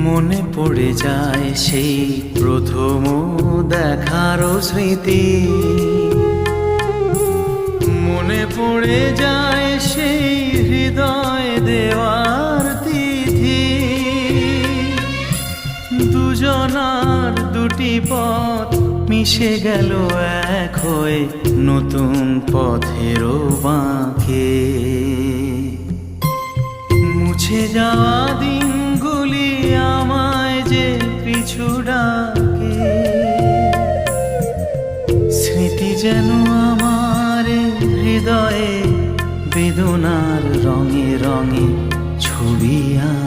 মনে পড়ে যায় সেই প্রথম দেখারও স্মৃতি, মনে পড়ে যায় সেই হৃদয় দেওয়ার তিথি। দুজনার দুটি পথ মিশে গেল এক হয়ে নতুন পথেরও বাঁকে। মুছে যাওয়া দিনগুলি আমায় যে পিছু ডাকে, স্মৃতি যেন আমার হৃদয়ে বেদনার রঙে রঙে ছবি আঁকে।